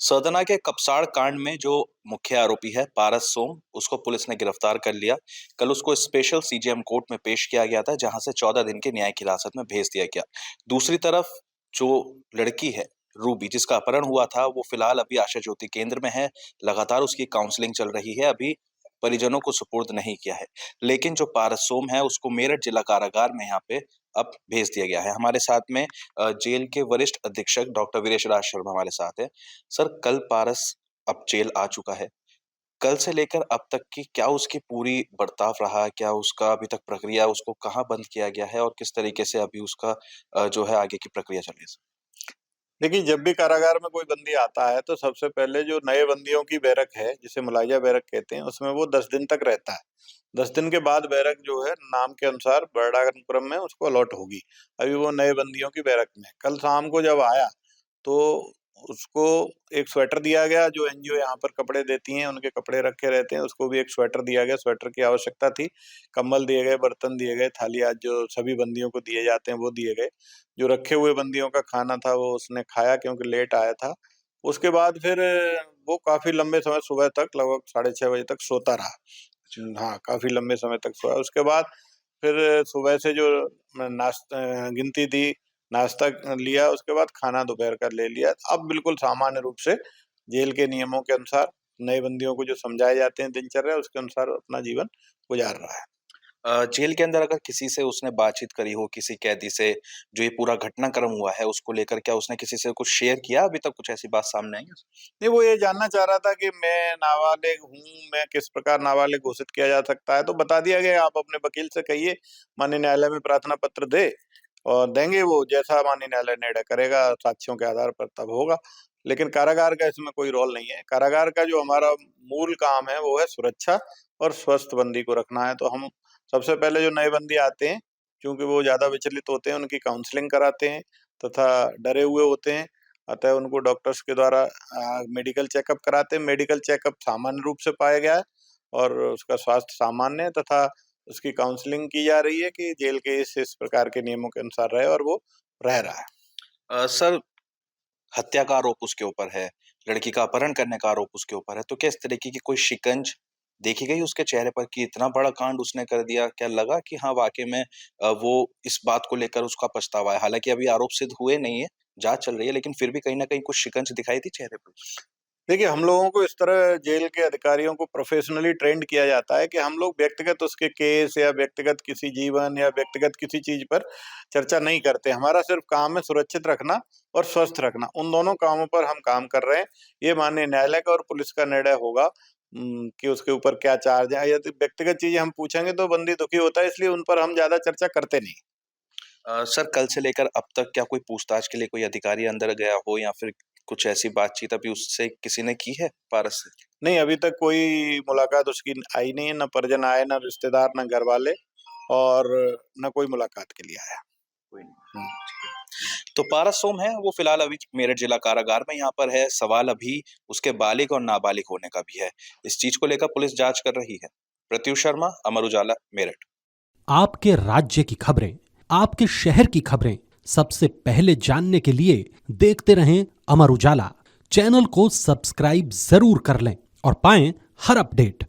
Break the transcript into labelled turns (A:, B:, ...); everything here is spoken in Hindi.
A: सदना के कपसाड़ कांड में जो मुख्य आरोपी है पारस सोम, उसको पुलिस ने गिरफ्तार कर लिया। कल उसको स्पेशल सीजेएम कोर्ट में पेश किया गया था, जहां से 14 दिन की न्यायिक हिरासत में भेज दिया गया। दूसरी तरफ जो लड़की है रूबी, जिसका अपहरण हुआ था, वो फिलहाल अभी आशा ज्योति केंद्र में है। लगातार उसकी काउंसलिंग चल रही है। अभी परिजनों को सुपुर्द नहीं किया है। लेकिन जो पारस सोम है, उसको मेरठ जिला कारागार में यहाँ पे अब भेज दिया गया है। हमारे साथ में जेल के वरिष्ठ अधीक्षक डॉक्टर वीरेश राज शर्मा हमारे साथ है। सर, कल पारस अब जेल आ चुका है। कल से लेकर अब तक की क्या उसकी पूरी बर्ताव रहा? क्या उसका अभी तक प्रक्रिया, उसको कहाँ बंद किया गया है और किस तरीके से अभी उसका जो है आगे की प्रक्रिया चल रही है?
B: देखिए, जब भी कारागार में कोई बंदी आता है तो सबसे पहले जो नए बंदियों की बैरक है, जिसे मुलाहिजा बैरक कहते हैं, उसमें वो 10 दिन तक रहता है। 10 दिन के बाद बैरक जो है नाम के अनुसार बरडापुरम में उसको अलॉट होगी। अभी वो नए बंदियों की बैरक में है। कल शाम को जब आया तो उसको एक स्वेटर दिया गया, जो एनजीओ यहाँ पर कपड़े देती हैं, उनके कपड़े रखे रहते हैं, उसको भी एक स्वेटर दिया गया, स्वेटर की आवश्यकता थी। कंबल दिए गए, बर्तन दिए गए, थाली आज जो सभी बंदियों को दिए जाते हैं वो दिए गए। जो रखे हुए बंदियों का खाना था वो उसने खाया क्योंकि लेट आया था। उसके बाद फिर वो काफ़ी लंबे समय सुबह तक लगभग 6:30 बजे तक सोता रहा। हाँ, काफ़ी लंबे समय तक सोया। उसके बाद फिर सुबह से जो गिनती दी, नाश्ता लिया, उसके बाद खाना दोपहर का ले लिया। अब बिल्कुल सामान्य रूप से जेल के नियमों के अनुसार नए बंदियों को जो समझाए जाते हैं दिनचर्या, उसके अनुसार अपना जीवन गुजार रहा है।
A: जेल के अंदर अगर किसी से उसने बातचीत करी हो, किसी कैदी से, जो ये पूरा घटनाक्रम हुआ है उसको लेकर, क्या उसने किसी से कुछ शेयर किया? अभी तक कुछ ऐसी बात सामने आई है?
B: नहीं, वो ये जानना चाह रहा था कि मैं नाबालिग हूँ, मैं किस प्रकार नाबालिग घोषित किया जा सकता है, तो बता दिया गया, आप अपने वकील से कहिए, माननीय न्यायालय में प्रार्थना पत्र दे और देंगे वो, जैसा माननीय न्यायालय निर्णय करेगा, साक्ष्यों के आधार पर तब होगा। लेकिन कारागार का इसमें कोई रोल नहीं है। कारागार का जो हमारा मूल काम है, वो है सुरक्षा और स्वस्थ बंदी को रखना है। तो हम सबसे पहले जो नए बंदी आते हैं, चूँकि वो ज़्यादा विचलित होते हैं, उनकी काउंसलिंग कराते हैं तथा डरे हुए होते हैं, अतः उनको डॉक्टर्स के द्वारा मेडिकल चेकअप कराते हैं। मेडिकल चेकअप सामान्य रूप से पाया गया है और उसका स्वास्थ्य सामान्य है तथा उसकी काउंसलिंग की जा रही है कि जेल के इस प्रकार के नियमों के अनुसार रहे और वो रह रहा है।
A: सर, हत्या का आरोप उसके ऊपर है, लड़की का अपहरण करने का आरोप उसके ऊपर है, तो क्या इस तरीके की कोई शिकंज देखी गई उसके चेहरे पर कि इतना बड़ा कांड उसने कर दिया? क्या लगा कि हाँ, वाक़ई में वो इस बात को लेकर उसका पछतावा है? हालाँकि अभी आरोप सिद्ध हुए नहीं है, जाँच चल रही है, लेकिन फिर भी कहीं न कहीं कुछ शिकंज दिखाई थी चेहरे पे?
B: देखिए, हम लोगों को इस तरह जेल के अधिकारियों को प्रोफ़ेशनली ट्रेंड किया जाता है कि हम लोग व्यक्तिगत उसके केस या व्यक्तिगत किसी जीवन या व्यक्तिगत किसी चीज़ पर चर्चा नहीं करते। हमारा सिर्फ़ काम है सुरक्षित रखना और स्वस्थ रखना। उन दोनों कामों पर हम काम कर रहे हैं। ये माननीय न्यायालय का और पुलिस का निर्णय होगा कि उसके ऊपर क्या चार्ज है। यदि व्यक्तिगत चीज़ें हम पूछेंगे तो बंदी दुखी होता है, इसलिए उन पर हम ज़्यादा चर्चा करते नहीं।
A: सर, कल से लेकर अब तक क्या कोई पूछताछ के लिए कोई अधिकारी अंदर गया हो या फिर कुछ ऐसी बातचीत अभी उससे किसी ने की है पारस से?
B: नहीं, अभी तक कोई मुलाकात उसकी आई नहीं है, ना परिजन आए, ना रिश्तेदार, ना घरवाले और ना कोई मुलाकात के लिए आया।
A: कोई नहीं।
B: हुँ।
A: तो पारस सोम है, वो फिलहाल अभी मेरठ जिला कारागार में यहाँ पर है। सवाल अभी उसके बालिग और नाबालिग होने का भी है। इस चीज़ को लेकर पुलिस जाँच कर रही है। प्रत्युष शर्मा, अमर उजाला, मेरठ।
C: आपके राज्य की खबरें, आपके शहर की खबरें सबसे पहले जानने के लिए देखते रहें अमर उजाला। चैनल को सब्सक्राइब जरूर कर लें और पाएं हर अपडेट।